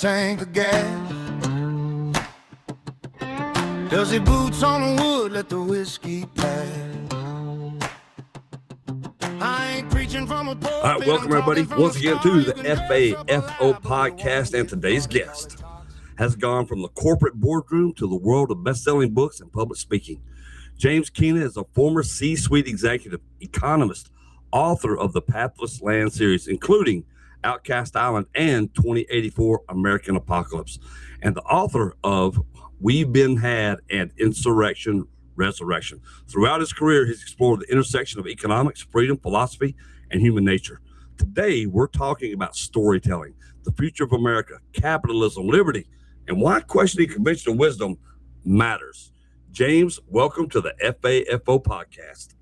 tank of gas? Does he boots on the wood, let the whiskey pass? I ain't preaching from a pulpit. All right, welcome everybody once again to the FAFO Podcast, and today's guest has gone from the corporate boardroom to the world of best-selling books and public speaking. James Keena is a former C-suite executive, economist, author of the Pathless Land series, including Outcast Island and 2084 American Apocalypse, and the author of We've Been Had and Insurrection Resurrection. Throughout his career, he's explored the intersection of economics, freedom, philosophy, and human nature. Today, we're talking about storytelling, the future of America, capitalism, liberty, and why questioning conventional wisdom matters. James, welcome to the FAFO Podcast.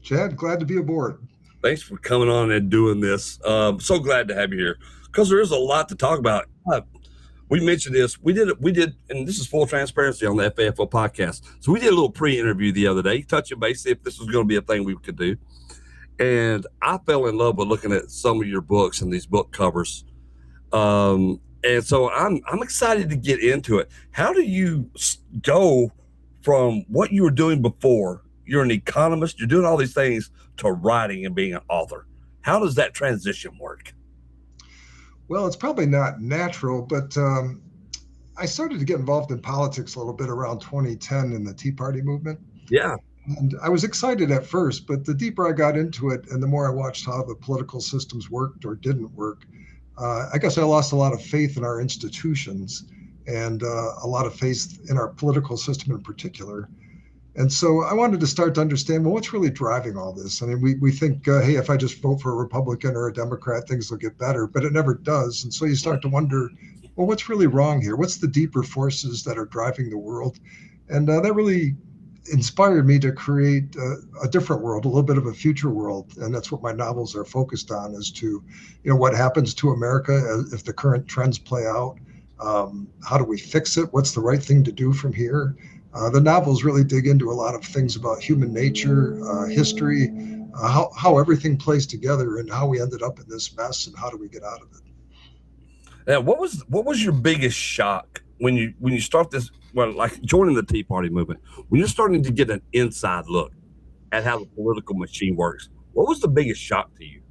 Chad, glad to be aboard. Thanks for coming on and doing this. So glad to have you here because there is a lot to talk about. We mentioned this. We did, and this is full transparency on the FAFO Podcast. So we did a little pre-interview the other day, touching base, see if this was going to be a thing we could do. And I fell in love with looking at some of your books and these book covers. And so I'm excited to get into it. How do you go from what you were doing before? You're an economist, you're doing all these things, to writing and being an author. How does that transition work? Well, it's probably not natural, but I started to get involved in politics a little bit around 2010 in the Tea Party movement. Yeah. And I was excited at first, but the deeper I got into it and the more I watched how the political systems worked or didn't work, I guess I lost a lot of faith in our institutions and a lot of faith in our political system in particular. And so I wanted to start to understand, well, what's really driving all this? I mean, we think, hey, if I just vote for a Republican or a Democrat, things will get better, but it never does. And so you start to wonder, well, what's really wrong here? What's the deeper forces that are driving the world? And that really inspired me to create a different world, a little bit of a future world. And that's what my novels are focused on, is to, what happens to America if the current trends play out? How do we fix it? What's the right thing to do from here? The novels really dig into a lot of things about human nature, history, how everything plays together, and how we ended up in this mess, and how do we get out of it. Now, what was your biggest shock when you start this? Well, like joining the Tea Party movement, when you're starting to get an inside look at how the political machine works, what was the biggest shock to you?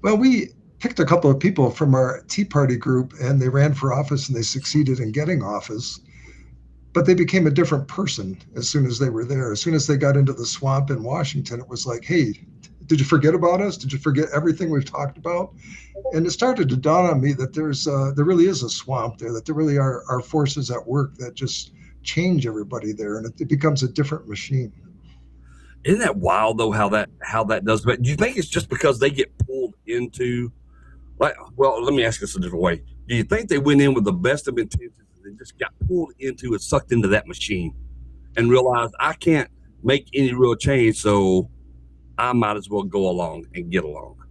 Well, we picked a couple of people from our Tea Party group, and they ran for office, and they succeeded in getting office. But they became a different person as soon as they were there. As soon as they got into the swamp in Washington, it was like, hey, did you forget about us? Did you forget everything we've talked about? And it started to dawn on me that there really is a swamp there, that there really are forces at work that just change everybody there, and it becomes a different machine. Isn't that wild though, how that does? But do you think it's just because they get pulled into, let me ask this a different way. Do you think they went in with the best of intentions? They just got pulled into it, sucked into that machine, and realized I can't make any real change, so I might as well go along and get along?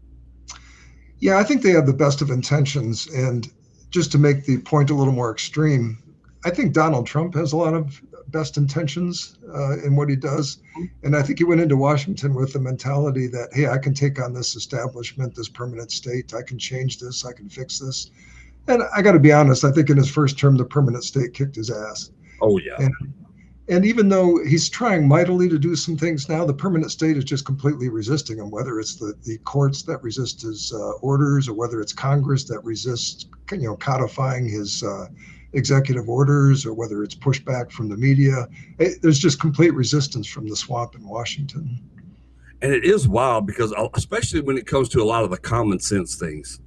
Yeah, I think they have the best of intentions. And just to make the point a little more extreme, I think Donald Trump has a lot of best intentions in what he does. And I think he went into Washington with the mentality that, hey, I can take on this establishment, this permanent state. I can change this. I can fix this. And I got to be honest, I think in his first term, the permanent state kicked his ass. Oh, yeah. And even though he's trying mightily to do some things now, the permanent state is just completely resisting him, whether it's the courts that resist his orders, or whether it's Congress that resists, codifying his executive orders, or whether it's pushback from the media. There's just complete resistance from the swamp in Washington. And it is wild because, especially when it comes to a lot of the common sense things,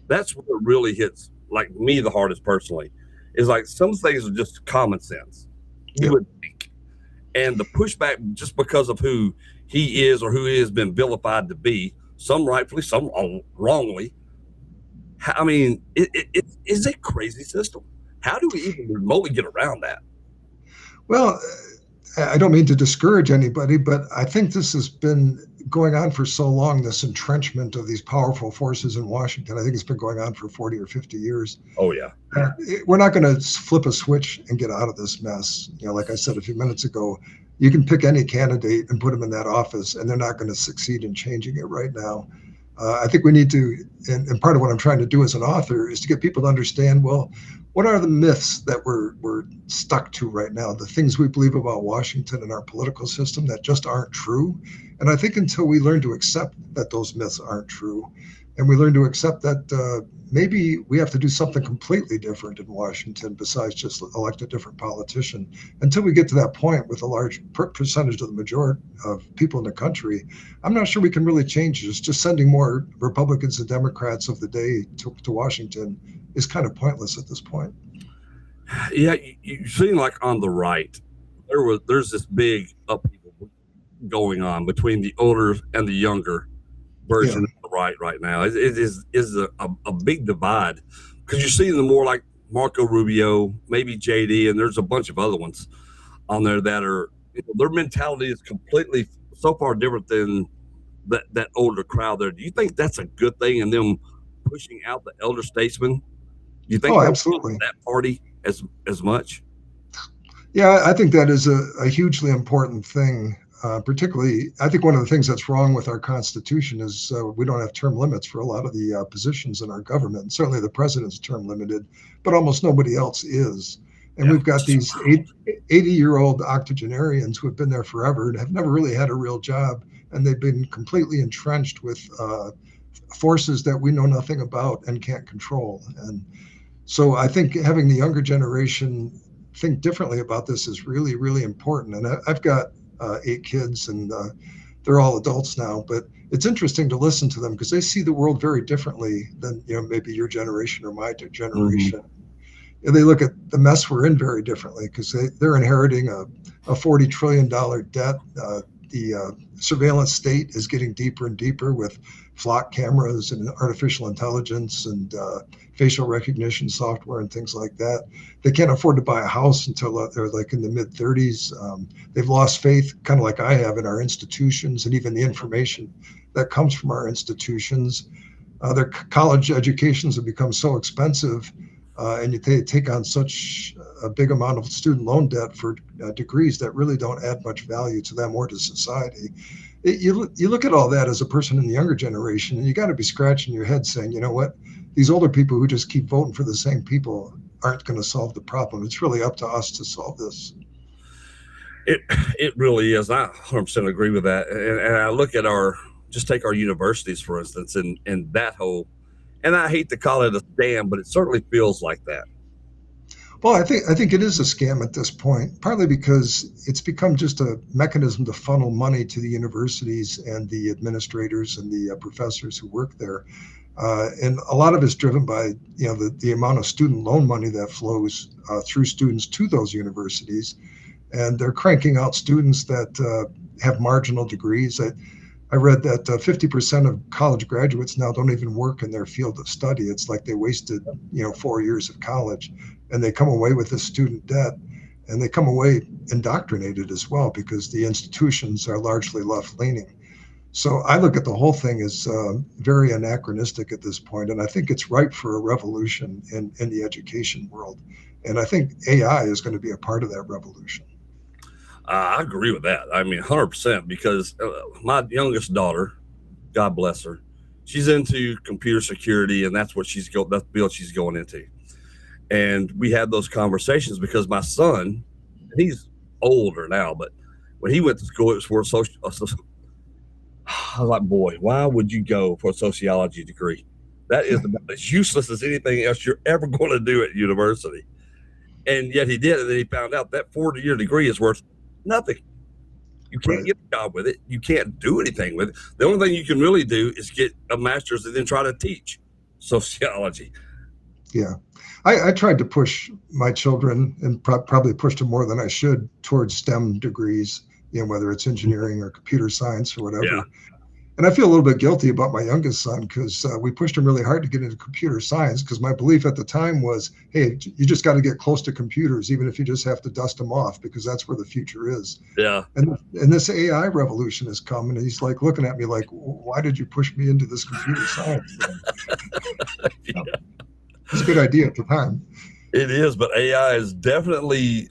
that's what really hits like me the hardest personally, is like some things are just common sense. You would think. And the pushback just because of who he is or who he has been vilified to be, some rightfully, some wrongly. I mean, it's a crazy system. How do we even remotely get around that? Well, I don't mean to discourage anybody, but I think this has been going on for so long, this entrenchment of these powerful forces in Washington. I think it's been going on for 40 or 50 years. Oh, yeah. We're not going to flip a switch and get out of this mess. Like I said a few minutes ago, you can pick any candidate and put them in that office, and they're not going to succeed in changing it right now. I think we need to, and part of what I'm trying to do as an author is to get people to understand, well, what are the myths that we're stuck to right now, the things we believe about Washington and our political system that just aren't true. And I think until we learn to accept that those myths aren't true, and we learn to accept that maybe we have to do something completely different in Washington besides just elect a different politician. Until we get to that point with a large percentage of the majority of people in the country, I'm not sure we can really change this. Just sending more Republicans and Democrats of the day to Washington is kind of pointless at this point. Yeah, you seem like on the right, there's this big upheaval going on between the older and the younger version of the right now. It is a big divide because you're seeing the more like Marco Rubio, maybe JD, and there's a bunch of other ones on there that are, their mentality is completely so far different than that older crowd there. Do you think that's a good thing in them pushing out the elder statesmen? You think absolutely that party as much? Yeah, I think that is a hugely important thing. Particularly, I think one of the things that's wrong with our Constitution is we don't have term limits for a lot of the positions in our government. And certainly the president's term limited, but almost nobody else is. And we've got these 80-year-old octogenarians who have been there forever and have never really had a real job. And they've been completely entrenched with forces that we know nothing about and can't control. And so I think having the younger generation think differently about this is really, really important. And I've got 8 kids, and they're all adults now. But it's interesting to listen to them because they see the world very differently than maybe your generation or my generation. Mm-hmm. And they look at the mess we're in very differently because they're inheriting a $40 trillion debt. The surveillance state is getting deeper and deeper with flock cameras and artificial intelligence and facial recognition software and things like that. They can't afford to buy a house until they're like in the mid 30s. They've lost faith, kind of like I have, in our institutions and even the information that comes from our institutions. Their college educations have become so expensive, and they take on such a big amount of student loan debt for degrees that really don't add much value to them or to society. You look at all that as a person in the younger generation, and you got to be scratching your head saying, you know what, these older people who just keep voting for the same people aren't going to solve the problem. It's really up to us to solve this. It really is. I 100% agree with that. And I look at take our universities, for instance, and that whole, and I hate to call it a scam, but it certainly feels like that. Well, I think it is a scam at this point, partly because it's become just a mechanism to funnel money to the universities and the administrators and the professors who work there. And a lot of it's driven by the amount of student loan money that flows through students to those universities. And they're cranking out students that have marginal degrees. I read that 50% of college graduates now don't even work in their field of study. It's like they wasted 4 years of college, and they come away with this student debt, and they come away indoctrinated as well because the institutions are largely left-leaning. So I look at the whole thing as very anachronistic at this point, and I think it's ripe for a revolution in the education world. And I think AI is going to be a part of that revolution. I agree with that. I mean, 100%, because my youngest daughter, God bless her, she's into computer security, and that's what that's the field she's going into. And we had those conversations because my son, he's older now, but when he went to school, it was for I was like, boy, why would you go for a sociology degree? That is about as useless as anything else you're ever going to do at university. And yet he did, and then he found out that 4-year degree is worth nothing. You can't get a job with it. You can't do anything with it. The only thing you can really do is get a master's and then try to teach sociology. Yeah. I tried to push my children, and probably pushed them more than I should, towards STEM degrees, whether it's engineering or computer science or whatever. Yeah. And I feel a little bit guilty about my youngest son because we pushed him really hard to get into computer science because my belief at the time was, hey, you just got to get close to computers, even if you just have to dust them off, because that's where the future is. Yeah. And this AI revolution has come, and he's like looking at me like, why did you push me into this computer science thing? Yeah. It's a good idea at the time. It is, but AI is definitely,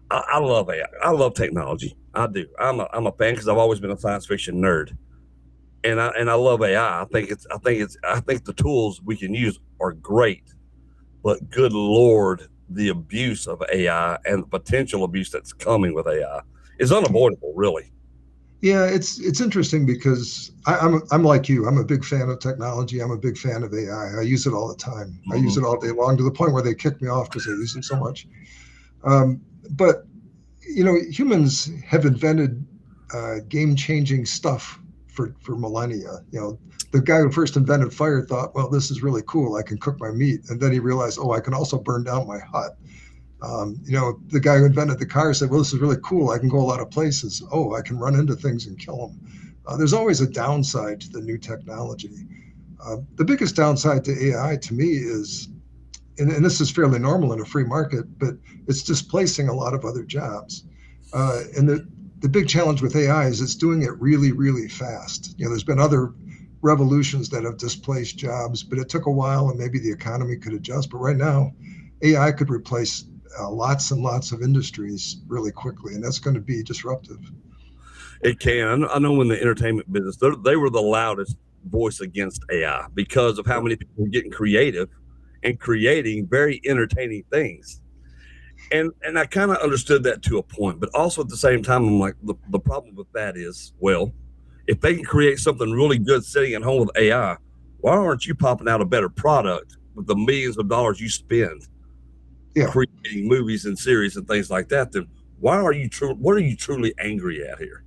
I love AI. I love technology. I do. I'm a fan because I've always been a science fiction nerd. and I love AI. I think the tools we can use are great, but good Lord, the abuse of AI and the potential abuse that's coming with AI is unavoidable, really. Yeah, it's interesting because I'm like you. I'm a big fan of technology. I'm a big fan of AI. I use it all the time. I use it all day long to the point where they kick me off because I use it so much. But humans have invented game-changing stuff for millennia. The guy who first invented fire thought, well, this is really cool. I can cook my meat, and then he realized, oh, I can also burn down my hut. The guy who invented the car said, well, this is really cool. I can go a lot of places. Oh, I can run into things and kill them. There's always a downside to the new technology. The biggest downside to AI to me is, and this is fairly normal in a free market, but it's displacing a lot of other jobs. And the big challenge with AI is it's doing it really, really fast. There's been other revolutions that have displaced jobs, but it took a while and maybe the economy could adjust. But right now, AI could replace lots and lots of industries really quickly, and that's going to be disruptive. It can. I know in the entertainment business, they were the loudest voice against AI because of how many people were getting creative and creating very entertaining things. And I kind of understood that to a point, but also at the same time, I'm like, the problem with that is, well, if they can create something really good sitting at home with AI, why aren't you popping out a better product with the millions of dollars you spend creating movies and series and things like that? Then what are you truly angry at here?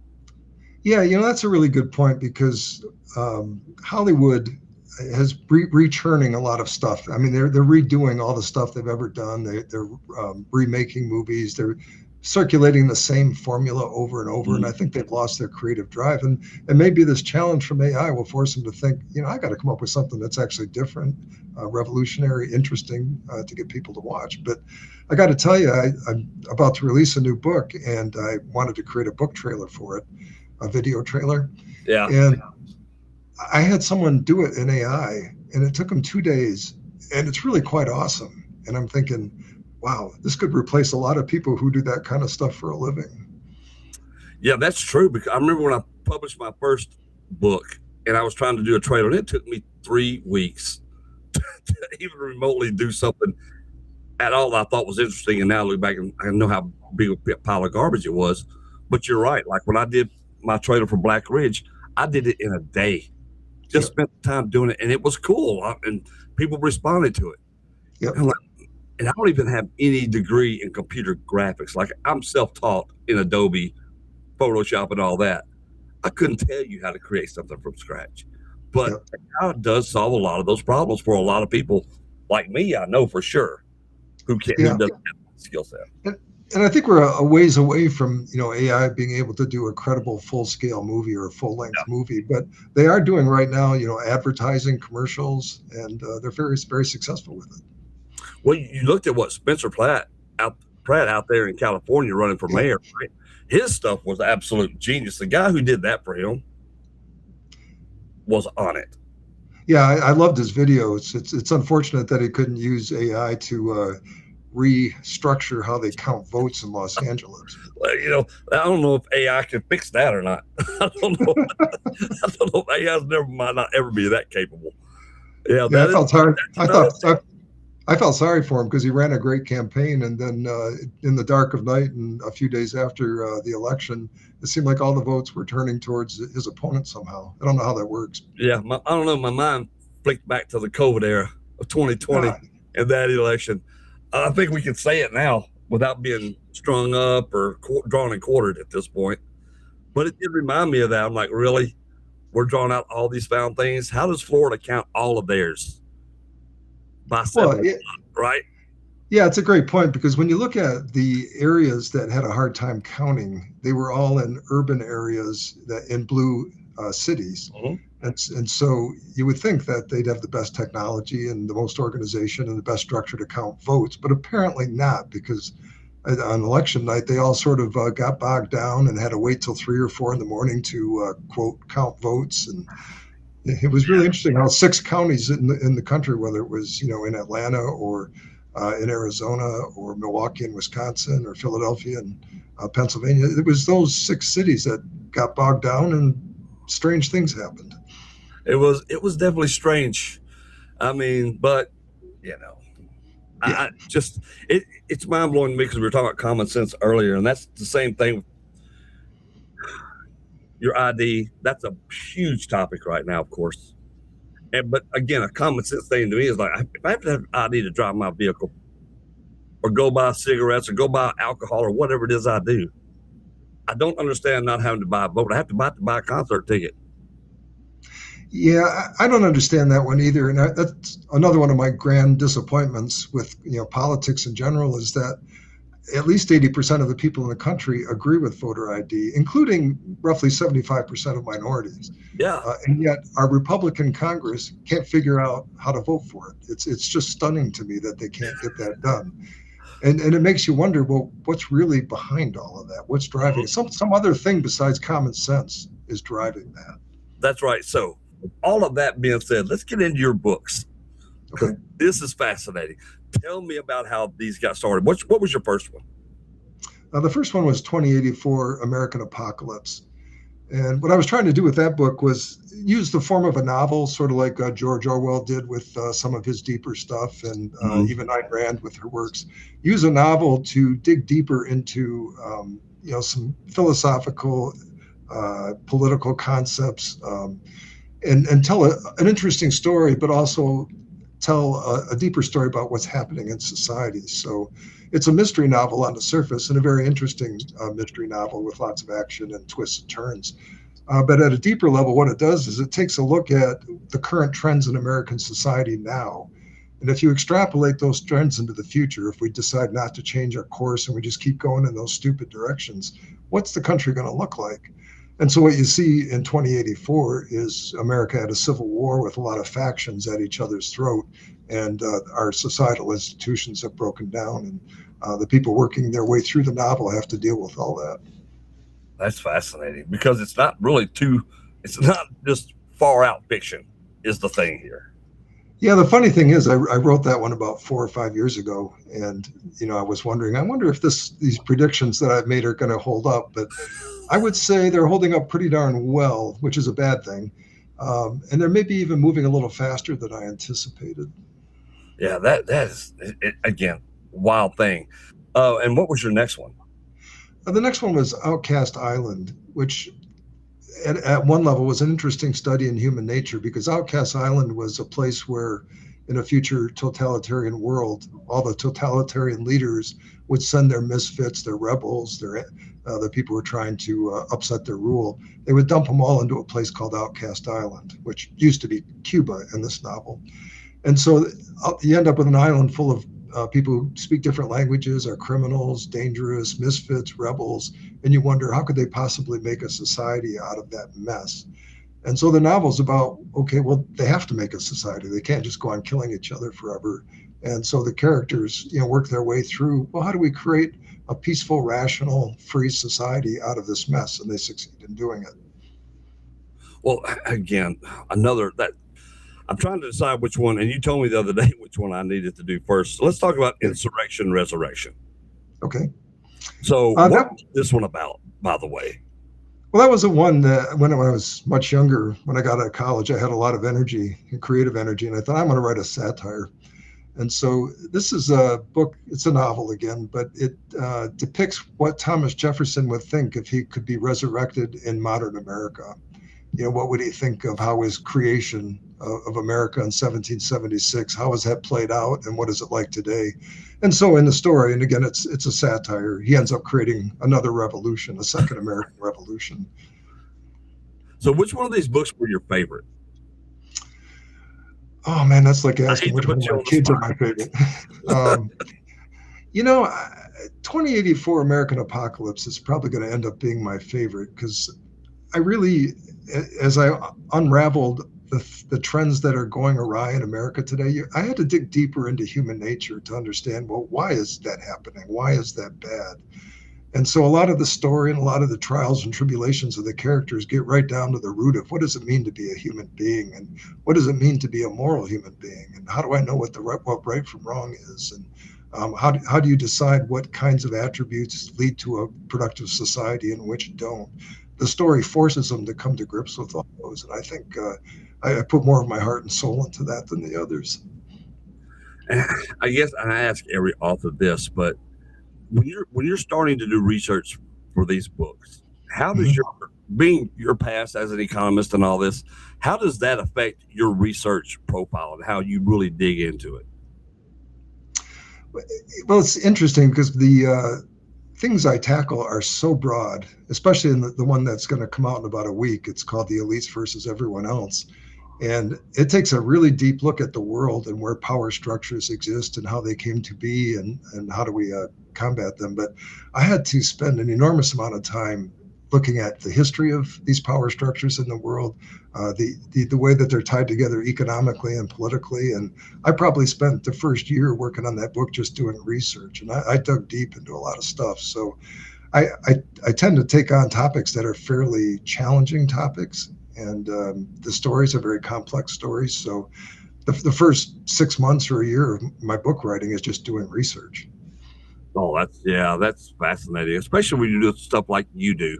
Yeah, that's a really good point because Hollywood has rechurning a lot of stuff. I mean, they're redoing all the stuff they've ever done. They're remaking movies. They're circulating the same formula over and over. And I think they've lost their creative drive. And maybe this challenge from AI will force them to think, I got to come up with something that's actually different, revolutionary, interesting to get people to watch. But I got to tell you, I'm about to release a new book, and I wanted to create a book trailer for it, a video trailer. Yeah. And I had someone do it in AI, and it took them 2 days, and it's really quite awesome. And I'm thinking, wow, this could replace a lot of people who do that kind of stuff for a living. Yeah, that's true. Because I remember when I published my first book and I was trying to do a trailer, and it took me 3 weeks to even remotely do something at all that I thought was interesting. And now I look back and I know how big a pile of garbage it was. But you're right. Like when I did my trailer for Black Ridge, I did it in a day. Just spent time doing it, and it was cool, and people responded to it. Yep. And I don't even have any degree in computer graphics. Like I'm self-taught in Adobe, Photoshop, and all that. I couldn't tell you how to create something from scratch, but it does solve a lot of those problems for a lot of people like me. I know for sure who doesn't have that skill set. And I think we're a ways away from AI being able to do a credible full-scale movie or a full-length movie, but they are doing right now advertising, commercials, and they're very, very successful with it. Well, you looked at what Spencer Pratt out there in California running for mayor, right? His stuff was absolute genius. The guy who did that for him was on it. Yeah, I loved his videos. It's unfortunate that he couldn't use AI to restructure how they count votes in Los Angeles. Well, I don't know if AI can fix that or not. I don't know. I don't know if might not ever be that capable. Yeah, I felt sorry. I felt sorry for him because he ran a great campaign, and then in the dark of night and a few days after the election, it seemed like all the votes were turning towards his opponent somehow. I don't know how that works. Yeah, I don't know. My mind flicked back to the COVID era of 2020 and that election. I think we can say it now without being strung up or drawn and quartered at this point. But it did remind me of that. I'm like, really? We're drawing out all these found things? How does Florida count all of theirs? By 7, right? Yeah, it's a great point because when you look at the areas that had a hard time counting, they were all in urban areas in blue cities. Mm-hmm. And so you would think that they'd have the best technology and the most organization and the best structure to count votes, but apparently not, because on election night, they all sort of got bogged down and had to wait till 3 or 4 in the morning to, quote, count votes. And it was really interesting how 6 counties in the country, whether it was, in Atlanta or in Arizona or Milwaukee and Wisconsin or Philadelphia and Pennsylvania, it was those 6 cities that got bogged down and strange things happened. It was definitely strange. I mean, but you know, I just it's mind blowing to me because we were talking about common sense earlier, and that's the same thing with your ID. That's a huge topic right now, of course. But again, a common sense thing to me is like, if I have to have ID to drive my vehicle, or go buy cigarettes, or go buy alcohol, or whatever it is I do, I don't understand not having to buy a vote. I have to buy a concert ticket. Yeah, I don't understand that one either. And that's another one of my grand disappointments with politics in general, is that at least 80% of the people in the country agree with voter ID, including roughly 75% of minorities. Yeah. And yet our Republican Congress can't figure out how to vote for it. It's just stunning to me that they can't get that done. And it makes you wonder, well, what's really behind all of that? What's driving it? Some other thing besides common sense is driving that. That's right. So all of that being said, let's get into your books. Okay. This is fascinating. Tell me about how these got started. What was your first one? The first one was 2084 American Apocalypse. And what I was trying to do with that book was use the form of a novel, sort of like George Orwell did with some of his deeper stuff, and even Ayn Rand with her works. Use a novel to dig deeper into some philosophical, political concepts, and tell an interesting story, but also tell a deeper story about what's happening in society. So it's a mystery novel on the surface, and a very interesting mystery novel with lots of action and twists and turns. But at a deeper level, what it does is it takes a look at the current trends in American society now. And if you extrapolate those trends into the future, if we decide not to change our course and we just keep going in those stupid directions, what's the country going to look like? And so what you see in 2084 is America had a civil war with a lot of factions at each other's throat, and our societal institutions have broken down, and the people working their way through the novel have to deal with all that. That's fascinating, because it's not just far out fiction is the thing here. Yeah, the funny thing is I wrote that one about 4 or 5 years ago, and I was wondering, I wonder if these predictions that I've made are going to hold up, but I would say they're holding up pretty darn well, which is a bad thing. And they're maybe even moving a little faster than I anticipated. Yeah, that is, again, wild thing. And what was your next one? The next one was Outcast Island, which at one level was an interesting study in human nature, because Outcast Island was a place where, in a future totalitarian world, all the totalitarian leaders would send their misfits, their rebels, the people who were trying to upset their rule. They would dump them all into a place called Outcast Island, which used to be Cuba in this novel. And so you end up with an island full of people who speak different languages, are criminals, dangerous, misfits, rebels, and you wonder, how could they possibly make a society out of that mess? And so the novel's about, okay, well, they have to make a society. They can't just go on killing each other forever. And so the characters, work their way through, well, how do we create a peaceful, rational, free society out of this mess? And they succeed in doing it. Well, again, I'm trying to decide which one, and you told me the other day which one I needed to do first. So let's talk about Insurrection Resurrection. Okay. So what was this one about, by the way? Well, that was the one that when I was much younger, when I got out of college, I had a lot of energy and creative energy, and I thought, I'm going to write a satire. And so this is a book, it's a novel again, but it depicts what Thomas Jefferson would think if he could be resurrected in modern America. What would he think of how his creation of America in 1776, how has that played out, and what is it like today? And so in the story, and again, it's a satire, he ends up creating another revolution, a second American Revolution. So which one of these books were your favorite? Oh man, that's like asking which one of my kids are my favorite. 2084 American Apocalypse is probably going to end up being my favorite, because I really, as I unraveled the trends that are going awry in America today, I had to dig deeper into human nature to understand, well, why is that happening? Why is that bad? And so a lot of the story and a lot of the trials and tribulations of the characters get right down to the root of, what does it mean to be a human being? And what does it mean to be a moral human being? And how do I know what right from wrong is? And how do you decide what kinds of attributes lead to a productive society and which don't? The story forces them to come to grips with all those. And I think I put more of my heart and soul into that than the others. I guess I ask every author this, but when you're starting to do research for these books, how does your past as an economist and all this, how does that affect your research profile and how you really dig into it? Well, it's interesting because the things I tackle are so broad, especially in the one that's going to come out in about a week. It's called The Elites versus Everyone Else. And it takes a really deep look at the world and where power structures exist and how they came to be and how do we combat them. But I had to spend an enormous amount of time looking at the history of these power structures in the world, the way that they're tied together economically and politically. And I probably spent the first year working on that book just doing research. And I dug deep into a lot of stuff. So I tend to take on topics that are fairly challenging topics. And the stories are very complex stories. So the first 6 months or a year of my book writing is just doing research. Oh, that's fascinating, especially when you do stuff like you do.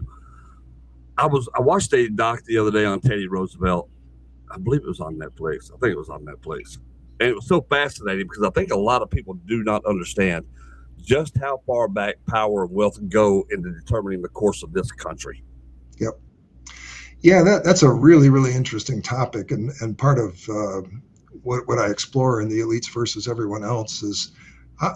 I watched a doc the other day on Teddy Roosevelt. I believe it was on Netflix. I think it was on Netflix. And it was so fascinating because I think a lot of people do not understand just how far back power and wealth go into determining the course of this country. Yep. Yeah, that's a really, really interesting topic. And part of what I explore in The Elites versus Everyone Else is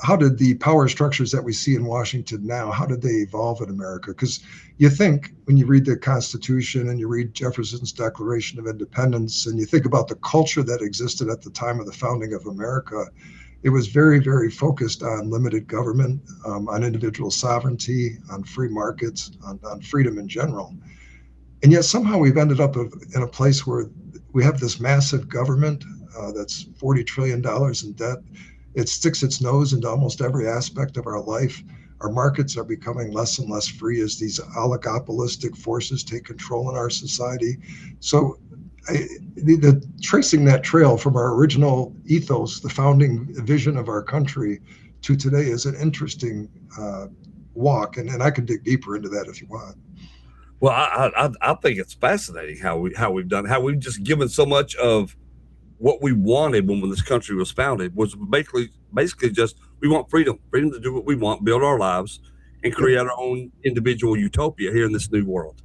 how did the power structures that we see in Washington now, how did they evolve in America? Because you think when you read the Constitution and you read Jefferson's Declaration of Independence and you think about the culture that existed at the time of the founding of America, it was very, very focused on limited government, on individual sovereignty, on free markets, on freedom in general. And yet somehow we've ended up in a place where we have this massive government that's $40 trillion in debt. It sticks its nose into almost every aspect of our life. Our markets are becoming less and less free as these oligopolistic forces take control in our society. So tracing that trail from our original ethos, the founding vision of our country, to today is an interesting walk. And I can dig deeper into that if you want. Well, I think it's fascinating how we've just given so much of what we wanted when this country was founded was basically just we want freedom to do what we want, build our lives, and create our own individual utopia here in this new world.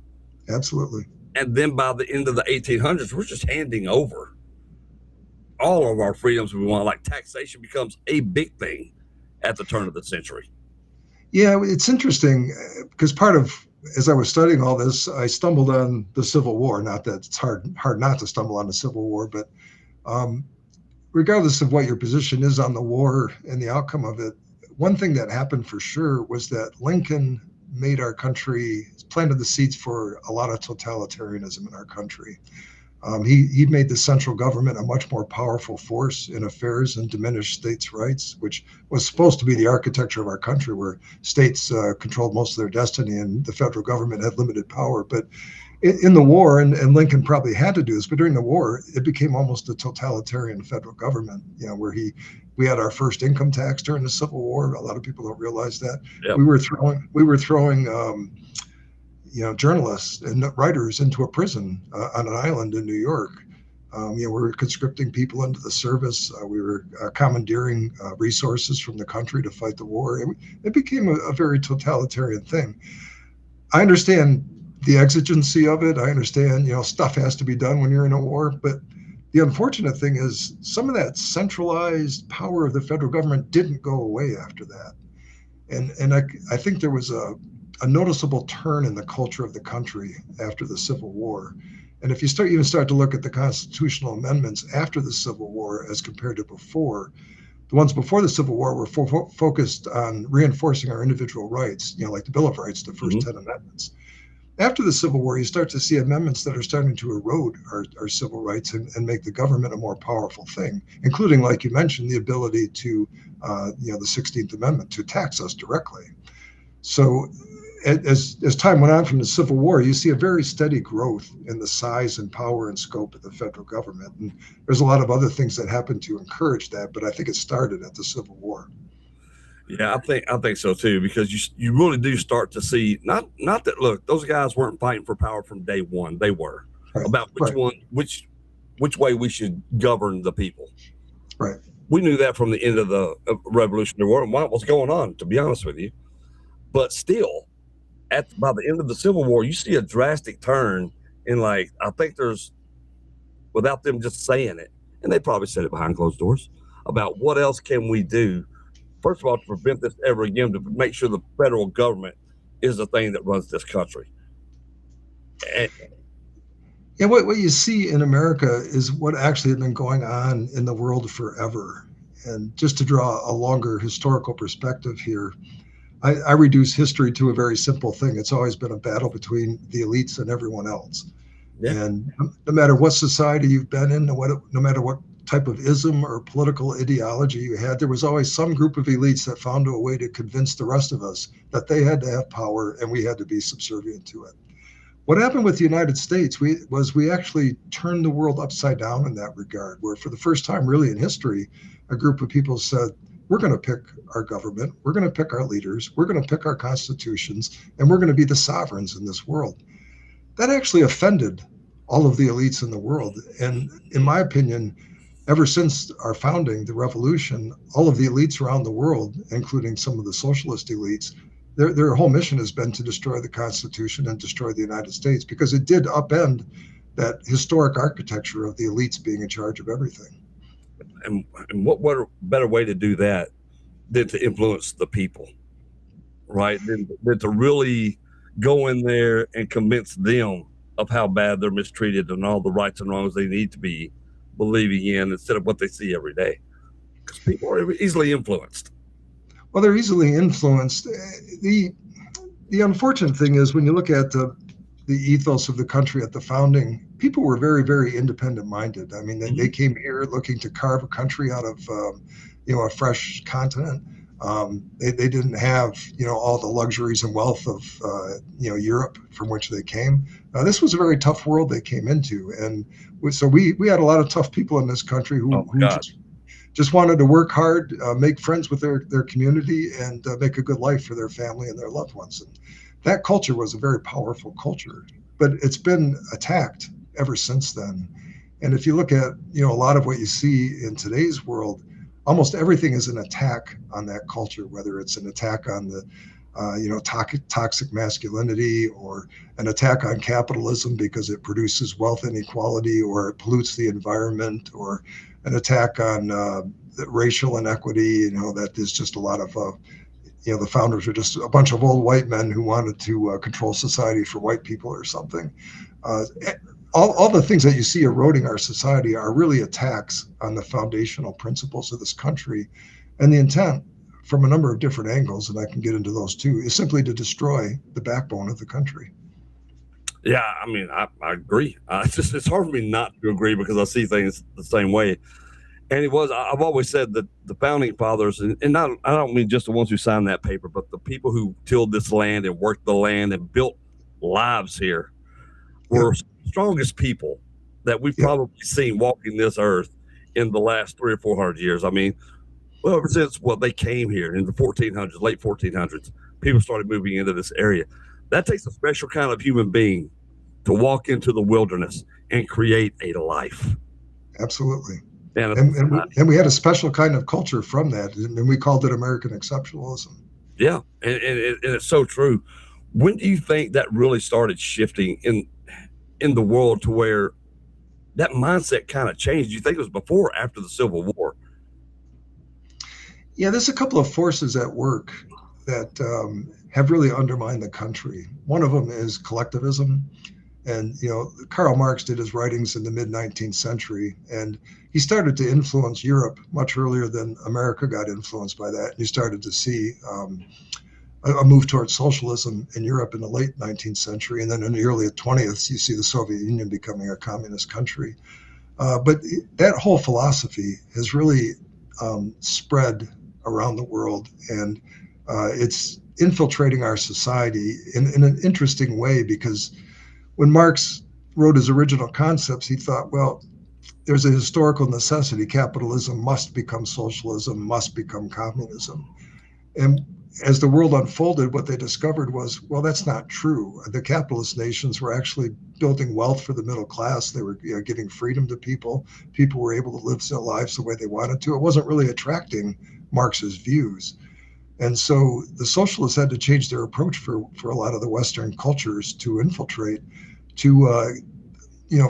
Absolutely. And then by the end of the 1800s, we're just handing over all of our freedoms we want. Like taxation becomes a big thing at the turn of the century. Yeah, it's interesting because part of as I was studying all this, I stumbled on the Civil War. Not that it's hard not to stumble on the Civil War, but regardless of what your position is on the war and the outcome of it, one thing that happened for sure was that Lincoln made our country, planted the seeds for a lot of totalitarianism in our country. He made the central government a much more powerful force in affairs and diminished states' rights, which was supposed to be the architecture of our country, where states controlled most of their destiny and the federal government had limited power. But in the war, and Lincoln probably had to do this, but during the war, it became almost a totalitarian federal government, where we had our first income tax during the Civil War. A lot of people don't realize that. Yep. We were throwing journalists and writers into a prison on an island in New York. We were conscripting people into the service. We were commandeering resources from the country to fight the war. It became a very totalitarian thing. I understand the exigency of it. I understand, stuff has to be done when you're in a war. But the unfortunate thing is some of that centralized power of the federal government didn't go away after that. And I think there was a noticeable turn in the culture of the country after the Civil War. And if you start to look at the constitutional amendments after the Civil War as compared to before, the ones before the Civil War were focused on reinforcing our individual rights, like the Bill of Rights, the first 10 amendments. After the Civil War, you start to see amendments that are starting to erode our civil rights and make the government a more powerful thing, including, like you mentioned, the ability to, the 16th Amendment to tax us directly. So as time went on from the Civil War, you see a very steady growth in the size and power and scope of the federal government. And there's a lot of other things that happened to encourage that, but I think it started at the Civil War. Yeah, I think so too, because you really do start to see not that, look, those guys weren't fighting for power from day one. They were about which which way we should govern the people. Right. We knew that from the end of the Revolutionary War and what was going on, to be honest with you. But still, by the end of the Civil War, you see a drastic turn in, like, I think there's, without them just saying it, and they probably said it behind closed doors, about what else can we do, first of all, to prevent this ever again, to make sure the federal government is the thing that runs this country. And what you see in America is what actually had been going on in the world forever. And just to draw a longer historical perspective here, I reduce history to a very simple thing. It's always been a battle between the elites and everyone else. Yeah. And no matter what society you've been in, no matter what type of ism or political ideology you had, there was always some group of elites that found a way to convince the rest of us that they had to have power and we had to be subservient to it. What happened with the United States we actually turned the world upside down in that regard, where for the first time really in history, a group of people said, we're going to pick our government, we're going to pick our leaders, we're going to pick our constitutions, and we're going to be the sovereigns in this world. That actually offended all of the elites in the world. And in my opinion, ever since our founding, the revolution, all of the elites around the world, including some of the socialist elites, their whole mission has been to destroy the Constitution and destroy the United States, because it did upend that historic architecture of the elites being in charge of everything. And what a better way to do that than to influence the people, right? Than to really go in there and convince them of how bad they're mistreated and all the rights and wrongs they need to be believing in, instead of what they see every day. Because people are easily influenced. Well, they're easily influenced. The unfortunate thing is, when you look at the ethos of the country at the founding, people were very, very independent minded. I mean, they came here looking to carve a country out of, a fresh continent. They didn't have, all the luxuries and wealth of, Europe from which they came. This was a very tough world they came into. And so we had a lot of tough people in this country who just wanted to work hard, make friends with their community, and make a good life for their family and their loved ones. And that culture was a very powerful culture, but it's been attacked ever since then. And if you look at, a lot of what you see in today's world, almost everything is an attack on that culture, whether it's an attack on the, toxic masculinity, or an attack on capitalism because it produces wealth inequality, or it pollutes the environment, or an attack on racial inequity, that is just a lot of, the founders are just a bunch of old white men who wanted to control society for white people or something. All the things that you see eroding our society are really attacks on the foundational principles of this country. And the intent, from a number of different angles, and I can get into those too, is simply to destroy the backbone of the country. Yeah, I mean, I agree. It's hard for me not to agree, because I see things the same way. And I've always said that the founding fathers, and I don't mean just the ones who signed that paper, but the people who tilled this land and worked the land and built lives here, were the strongest people that we've probably seen walking this earth in the last 300 or 400 years. I mean, well, ever since they came here in the 1400s, late 1400s, people started moving into this area. That takes a special kind of human being to walk into the wilderness and create a life. Absolutely. And we had a special kind of culture from that, and we called it American exceptionalism. Yeah, and it's so true. When do you think that really started shifting in the world to where that mindset kind of changed? Do you think it was before or after the Civil War? Yeah, there's a couple of forces at work that have really undermined the country. One of them is collectivism. And, Karl Marx did his writings in the mid-19th century, and he started to influence Europe much earlier than America got influenced by that. And you started to see a move towards socialism in Europe in the late 19th century. And then in the early 20th, you see the Soviet Union becoming a communist country. But that whole philosophy has really spread around the world, and it's infiltrating our society in an interesting way, because when Marx wrote his original concepts, he thought, well, there's a historical necessity. Capitalism must become socialism, must become communism. And as the world unfolded, what they discovered was, well, that's not true. The capitalist nations were actually building wealth for the middle class. They were giving freedom to people. People were able to live their lives the way they wanted to. It wasn't really attracting Marx's views. And so the socialists had to change their approach for a lot of the Western cultures to infiltrate, to,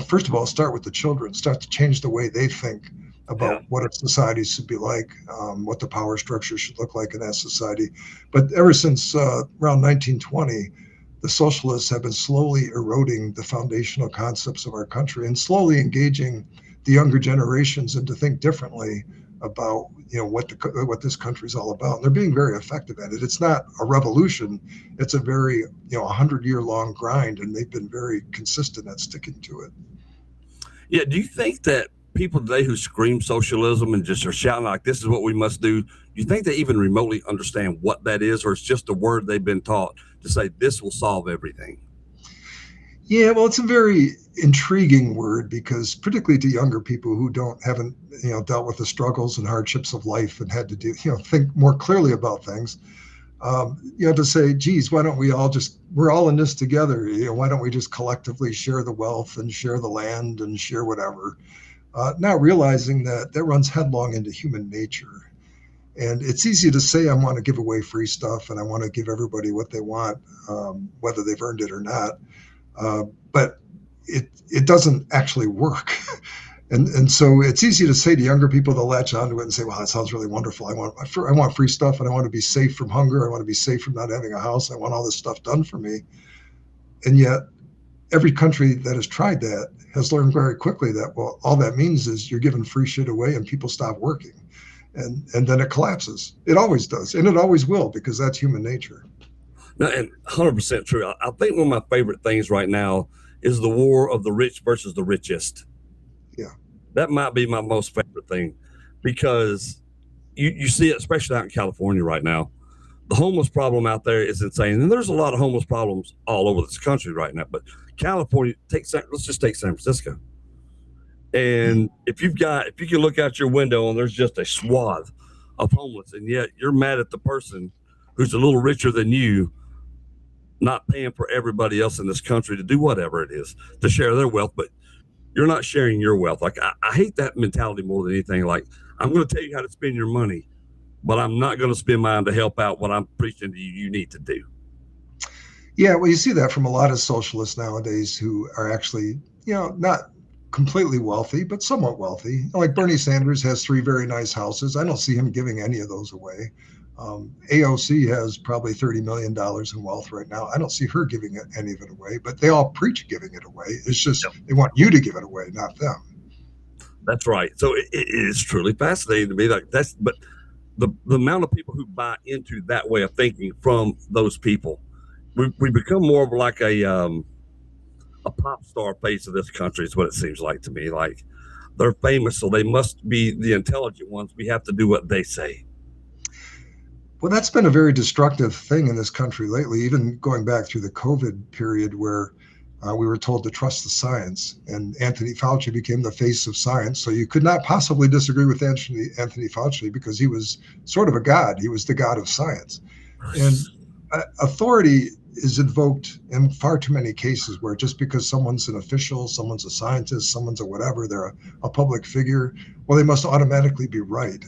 first of all, start with the children, start to change the way they think about what a society should be like, what the power structure should look like in that society. But ever since around 1920, the socialists have been slowly eroding the foundational concepts of our country and slowly engaging the younger generations into think differently about what this country is all about. And they're being very effective at it. It's not a revolution. It's a very 100-year-long grind, and they've been very consistent at sticking to it. Yeah. Do you think that people today who scream socialism and just are shouting like this is what we must do you think they even remotely understand what that is, or it's just a word they've been taught to say this will solve everything? Yeah, well, it's a very intriguing word because particularly to younger people who haven't dealt with the struggles and hardships of life and had to think more clearly about things, to say, geez, why don't we're all in this together, why don't we just collectively share the wealth and share the land and share whatever, not realizing that runs headlong into human nature. And it's easy to say I want to give away free stuff and I want to give everybody what they want, whether they've earned it or not. But it doesn't actually work. And so it's easy to say to younger people, they'll latch onto it and say, well, that sounds really wonderful. I want free stuff, and I want to be safe from hunger. I want to be safe from not having a house. I want all this stuff done for me. And yet every country that has tried that has learned very quickly that, well, all that means is you're giving free shit away and people stop working. And then it collapses. It always does. And it always will, because that's human nature. No, and 100% true. I think one of my favorite things right now is the war of the rich versus the richest. Yeah. That might be my most favorite thing, because you see it, especially out in California right now. The homeless problem out there is insane. And there's a lot of homeless problems all over this country right now. But California, let's just take San Francisco. And if you can look out your window and there's just a swath of homeless, and yet you're mad at the person who's a little richer than you, not paying for everybody else in this country to do whatever it is to share their wealth, but you're not sharing your wealth. Like I hate that mentality more than anything. Like, I'm going to tell you how to spend your money, but I'm not going to spend mine to help out what I'm preaching to you need to do. Yeah, well, you see that from a lot of socialists nowadays who are actually, not completely wealthy, but somewhat wealthy. Like Bernie Sanders has 3 very nice houses. I don't see him giving any of those away. AOC has probably $30 million in wealth right now. I don't see her giving any of it away, but they all preach giving it away. It's just They want you to give it away, not them. That's right. So it is truly fascinating to me. Like but the amount of people who buy into that way of thinking from those people, we become more of like a pop star face of this country is what it seems like to me. Like, they're famous, so they must be the intelligent ones. We have to do what they say. Well, that's been a very destructive thing in this country lately, even going back through the COVID period where we were told to trust the science, and Anthony Fauci became the face of science. So you could not possibly disagree with Anthony Fauci, because he was sort of a god. He was the god of science. And authority is invoked in far too many cases where just because someone's an official, someone's a scientist, someone's a whatever, they're a public figure, well, they must automatically be right.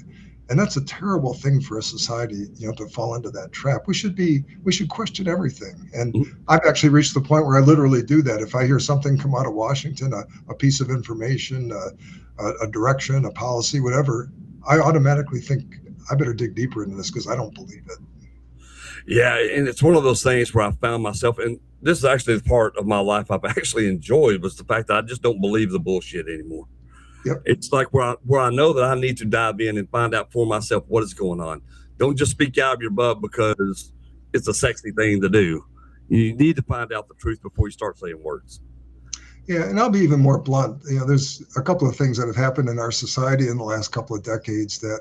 And that's a terrible thing for a society, to fall into that trap. We should question everything. And I've actually reached the point where I literally do that. If I hear something come out of Washington, a piece of information, a direction, a policy, whatever, I automatically think I better dig deeper into this because I don't believe it. Yeah, and it's one of those things where I found myself, and this is actually the part of my life I've actually enjoyed, was the fact that I just don't believe the bullshit anymore. Yep. It's like where I know that I need to dive in and find out for myself what is going on. Don't just speak out of your butt because it's a sexy thing to do. You need to find out the truth before you start saying words. Yeah, and I'll be even more blunt. There's a couple of things that have happened in our society in the last couple of decades that,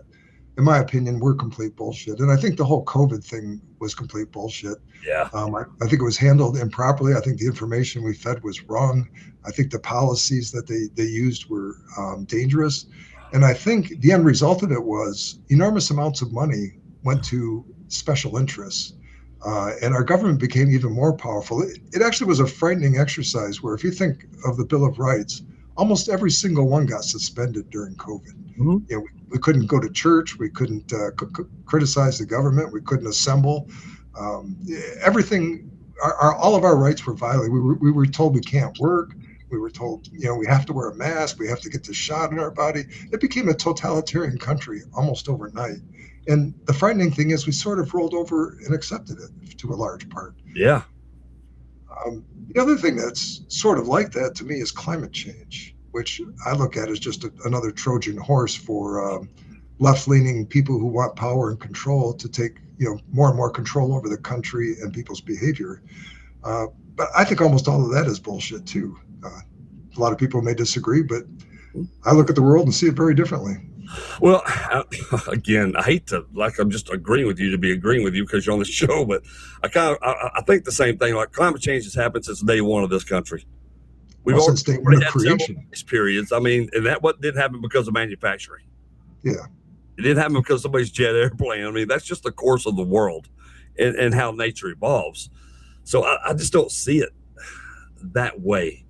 in my opinion, were complete bullshit. And I think the whole COVID thing was complete bullshit. Yeah. I think it was handled improperly. I think the information we fed was wrong. I think the policies that they used were dangerous. And I think the end result of it was enormous amounts of money went to special interests. And our government became even more powerful. It actually was a frightening exercise where, if you think of the Bill of Rights, almost every single one got suspended during COVID. Mm-hmm. You know, we couldn't go to church. We couldn't criticize the government. We couldn't assemble. Everything, all of our rights were violated. We were told we can't work. We were told, you know, we have to wear a mask. We have to get the shot in our body. It became a totalitarian country almost overnight. And the frightening thing is we sort of rolled over and accepted it to a large part. Yeah. The other thing that's sort of like that to me is climate change, which I look at as just another Trojan horse for left-leaning people who want power and control to take, you know, more and more control over the country and people's behavior. But I think almost all of that is bullshit too. A lot of people may disagree, but I look at the world and see it very differently. Well, again, I hate to, like, I'm just agreeing with you to be agreeing with you because you're on the show, but I think the same thing. Like, climate change has happened since day one of this country. We've Well, since day one of creation. Periods. I mean, and that didn't happen because of manufacturing. Yeah. It didn't happen because somebody's jet airplane. I mean, that's just the course of the world and how nature evolves. So I just don't see it that way.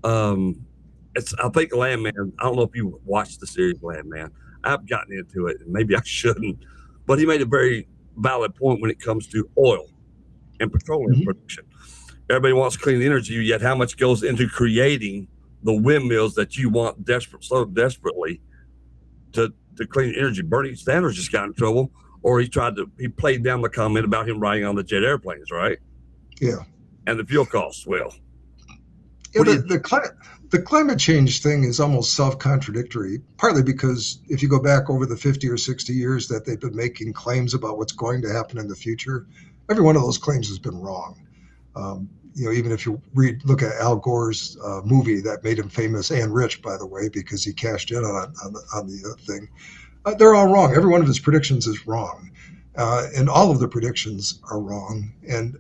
I think Landman, I don't know if you watched the series Landman. I've gotten into it, and maybe I shouldn't, but he made a very valid point when it comes to oil and petroleum production. Everybody wants clean energy, yet how much goes into creating the windmills that you want so desperately to clean energy? Bernie Sanders just got in trouble, or he played down the comment about him riding on the jet airplanes, right? Yeah. And the fuel costs, well. Yeah, the climate change thing is almost self-contradictory, partly because if you go back over the 50 or 60 years that they've been making claims about what's going to happen in the future, every one of those claims has been wrong. You know, even if you look at Al Gore's movie that made him famous and rich, by the way, because he cashed in on the thing, they're all wrong. Every one of his predictions is wrong, and all of the predictions are wrong. And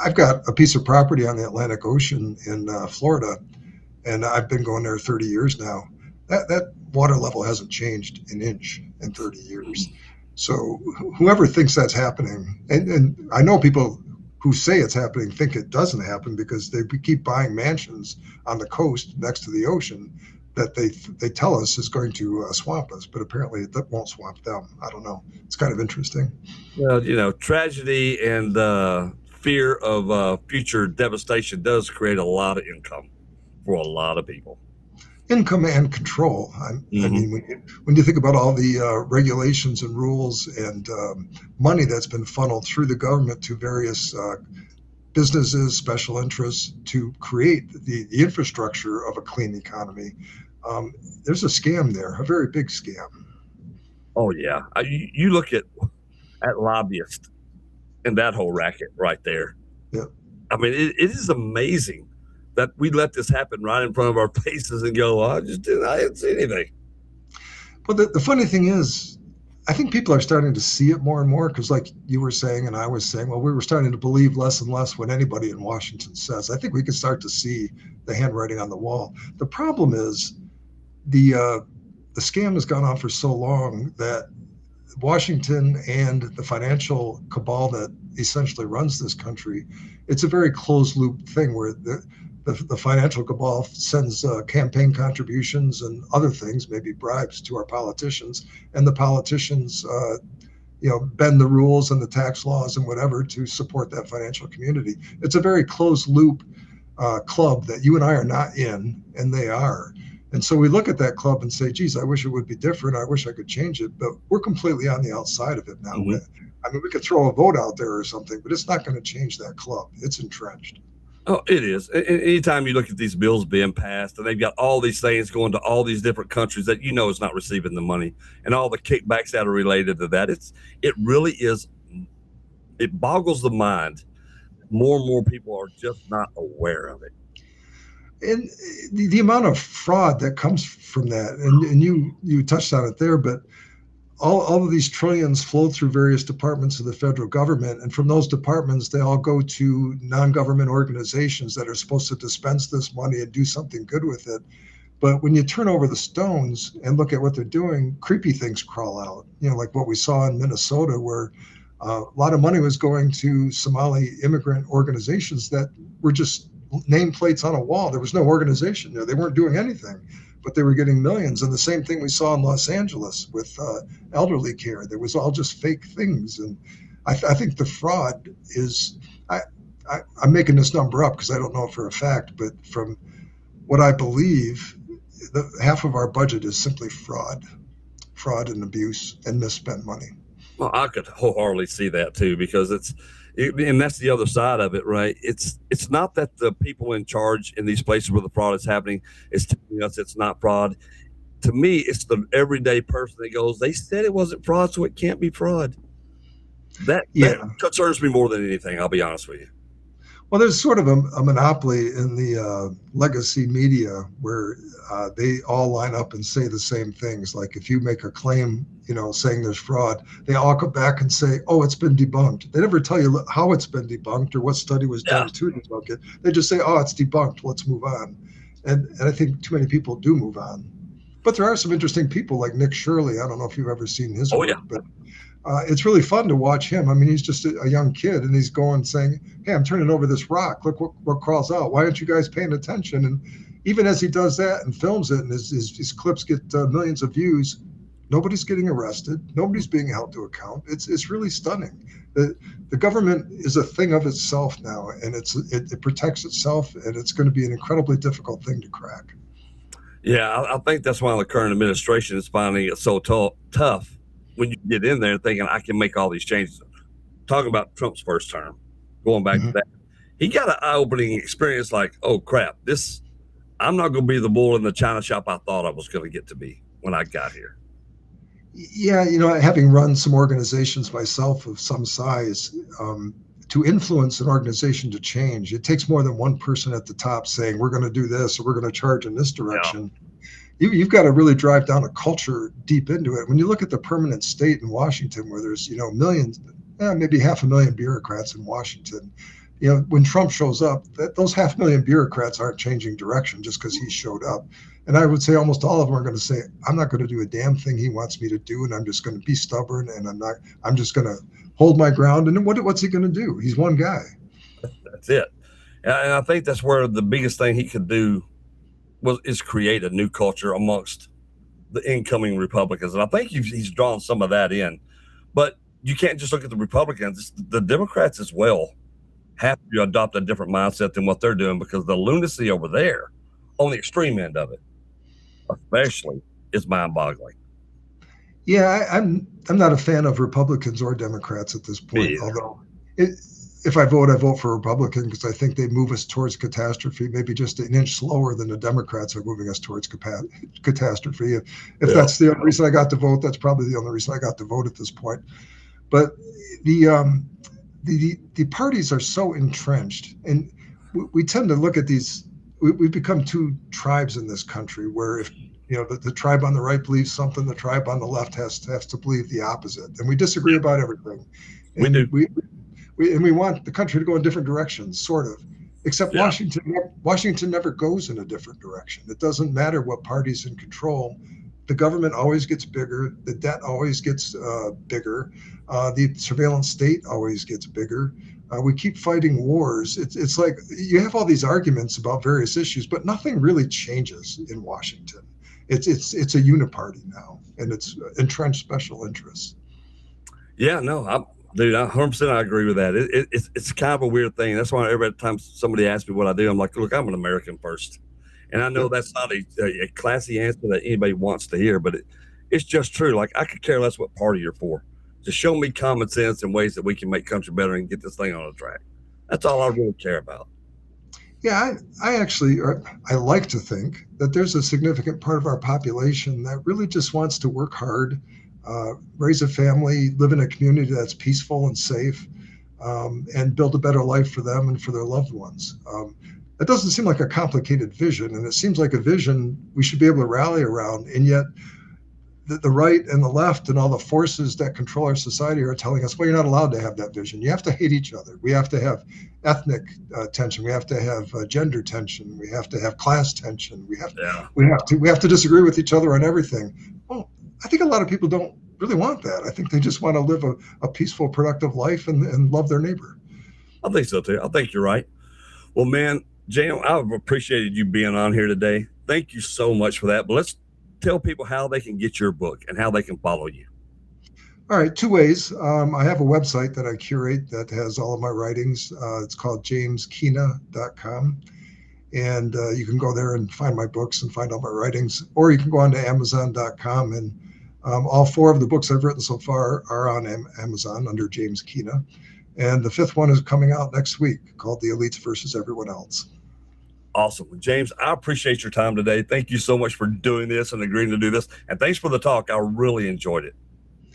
I've got a piece of property on the Atlantic Ocean in Florida, and I've been going there 30 years now. That water level hasn't changed an inch in 30 years. So whoever thinks that's happening, and I know people who say it's happening think it doesn't happen because they keep buying mansions on the coast next to the ocean that they tell us is going to swamp us, but apparently that won't swamp them. I don't know. It's kind of interesting. Well, you know, tragedy and fear of future devastation does create a lot of income for a lot of people. Income and control. I mean, when you think about all the regulations and rules and money that's been funneled through the government to various businesses, special interests to create the infrastructure of a clean economy, there's a scam there, a very big scam. Oh, yeah. You look at lobbyists and that whole racket right there. Yeah. I mean, it is amazing that we let this happen right in front of our faces and go, I didn't see anything. But the funny thing is, I think people are starting to see it more and more because, like you were saying and I was saying, well, we were starting to believe less and less what anybody in Washington says. I think we can start to see the handwriting on the wall. The problem is the scam has gone on for so long that Washington and the financial cabal that essentially runs this country, it's a very closed loop thing where the financial cabal sends campaign contributions and other things, maybe bribes, to our politicians, and the politicians, bend the rules and the tax laws and whatever to support that financial community. It's a very closed loop club that you and I are not in, and they are. And so we look at that club and say, geez, I wish it would be different. I wish I could change it, but we're completely on the outside of it now. I mean, we could throw a vote out there or something, but it's not going to change that club. It's entrenched. Oh, it is. Anytime you look at these bills being passed and they've got all these things going to all these different countries that is not receiving the money and all the kickbacks that are related to that, it really is. It boggles the mind. More and more people are just not aware of it. And the amount of fraud that comes from that, and you touched on it there, but all of these trillions flow through various departments of the federal government, and from those departments, they all go to non-government organizations that are supposed to dispense this money and do something good with it. But when you turn over the stones and look at what they're doing, creepy things crawl out. Like what we saw in Minnesota, where A lot of money was going to Somali immigrant organizations that were just nameplates on a wall. There was no organization there. They weren't doing anything, but they were getting millions. And the same thing we saw in Los Angeles with elderly care. There was all just fake things. And I think the fraud is, I'm making this number up because I don't know it for a fact, but from what I believe, half of our budget is simply fraud and abuse and misspent money. Well, I could wholeheartedly see that too, because and that's the other side of it, right? It's not that the people in charge in these places where the fraud is happening is telling us it's not fraud. To me, it's the everyday person that goes, they said it wasn't fraud, so it can't be fraud. That concerns me more than anything, I'll be honest with you. Well, there's sort of a monopoly in the legacy media where they all line up and say the same things. Like if you make a claim, saying there's fraud, they all come back and say, oh, it's been debunked. They never tell you how it's been debunked or what study was done to debunk it. They just say, oh, it's debunked. Let's move on. And I think too many people do move on. But there are some interesting people like Nick Shirley. I don't know if you've ever seen his work, but it's really fun to watch him. I mean, he's just a young kid, and he's going saying, hey, I'm turning over this rock. Look what crawls out. Why aren't you guys paying attention? And even as he does that and films it, and his clips get millions of views, nobody's getting arrested. Nobody's being held to account. It's really stunning. The government is a thing of itself now, and it protects itself, and it's going to be an incredibly difficult thing to crack. Yeah, I think that's why the current administration is finding it so tough. When you get in there thinking I can make all these changes, talking about Trump's first term, going back to that, he got an eye-opening experience like, oh crap, I'm not going to be the bull in the china shop I thought I was going to get to be when I got here. Yeah, having run some organizations myself of some size, to influence an organization to change, it takes more than one person at the top saying, we're going to do this or we're going to charge in this direction. Yeah. You've got to really drive down a culture deep into it. When you look at the permanent state in Washington, where there's millions, maybe 500,000 bureaucrats in Washington, when Trump shows up, those 500,000 bureaucrats aren't changing direction just because he showed up. And I would say almost all of them are going to say, I'm not going to do a damn thing he wants me to do, and I'm just going to be stubborn, and I'm just going to hold my ground. And then what's he going to do? He's one guy. That's it. And I think that's where the biggest thing he could do is create a new culture amongst the incoming Republicans. And I think he's drawn some of that in. But you can't just look at the Republicans. The Democrats as well have to adopt a different mindset than what they're doing, because the lunacy over there on the extreme end of it, especially, is mind-boggling. Yeah, I'm not a fan of Republicans or Democrats at this point, although if I vote for Republican because I think they move us towards catastrophe, maybe just an inch slower than the Democrats are moving us towards catastrophe. If that's the only reason I got to vote, that's probably the only reason I got to vote at this point. But the parties are so entrenched, and we tend to look at these. We've become two tribes in this country, where if the tribe on the right believes something, the tribe on the left has to believe the opposite, and we disagree about everything. We do. We want the country to go in different directions, sort of. Except Washington never goes in a different direction. It doesn't matter what party's in control. The government always gets bigger. The debt always gets bigger. The surveillance state always gets bigger. We keep fighting wars. It's like you have all these arguments about various issues, but nothing really changes in Washington. It's a uniparty now, and it's entrenched special interests. Yeah, no, Dude, 100% I agree with that. It's kind of a weird thing. That's why every time somebody asks me what I do, I'm like, look, I'm an American first. And I know that's not a classy answer that anybody wants to hear, but it's just true. Like, I could care less what party you're for. Just show me common sense and ways that we can make country better and get this thing on a track. That's all I really care about. Yeah, I like to think that there's a significant part of our population that really just wants to work hard, raise a family, live in a community that's peaceful and safe, and build a better life for them and for their loved ones. That doesn't seem like a complicated vision, and it seems like a vision we should be able to rally around. And yet the right and the left and all the forces that control our society are telling us, well, you're not allowed to have that vision. You have to hate each other. We have to have ethnic tension. We have to have gender tension. We have to have class tension. We have to disagree with each other on everything. Well, I think a lot of people don't really want that. I think they just want to live a peaceful, productive life and love their neighbor. I think so too. I think you're right. Well, man, James, I've appreciated you being on here today. Thank you so much for that. But let's tell people how they can get your book and how they can follow you. All right, two ways. I have a website that I curate that has all of my writings. It's called jameskeena.com. And you can go there and find my books and find all my writings. Or you can go on to amazon.com. And all 4 of the books I've written so far are on Amazon under James Keena. And the 5th one is coming out next week called The Elites versus Everyone Else. Awesome. James, I appreciate your time today. Thank you so much for doing this and agreeing to do this. And thanks for the talk. I really enjoyed it.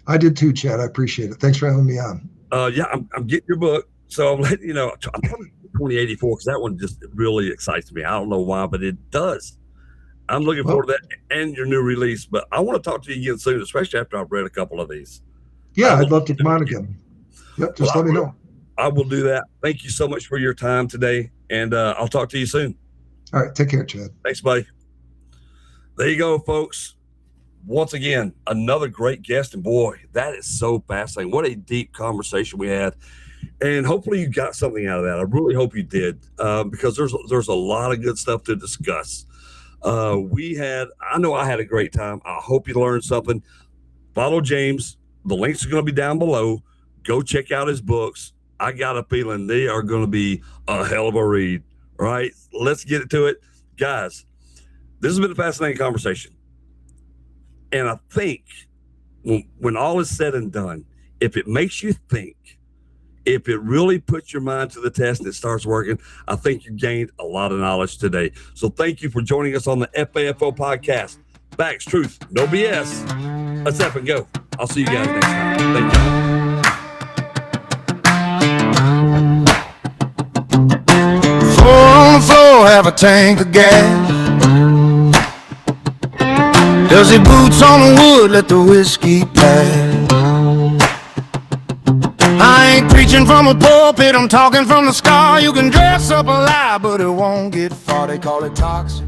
I did too, Chad. I appreciate it. Thanks for having me on. Yeah, I'm getting your book. So I'm letting you know, I'm probably 2084 because that one just really excites me. I don't know why, but it does. I'm looking forward to that and your new release. But I want to talk to you again soon, especially after I've read a couple of these. Yeah, I'd love to come on again. Yep, just let me know. I will do that. Thank you so much for your time today, and I'll talk to you soon. All right, take care, Chad. Thanks, buddy. There you go, folks. Once again, another great guest, and boy, that is so fascinating. What a deep conversation we had, and hopefully you got something out of that. I really hope you did, because there's a lot of good stuff to discuss. I know I had a great time. I hope you learned something. Follow James. The links are going to be down below. Go check out his books. I got a feeling they are going to be a hell of a read. All right, let's get to it. Guys, this has been a fascinating conversation. And I think when all is said and done, if it makes you think, if it really puts your mind to the test and it starts working, I think you gained a lot of knowledge today. So thank you for joining us on the FAFO Podcast. Facts, truth, no BS. Let's up and go. I'll see you guys next time. Thank you. Have a tank of gas. Does he boots on the wood, let the whiskey pass? I ain't preaching from a pulpit, I'm talking from the scar. You can dress up a lie, but it won't get far. They call it toxic.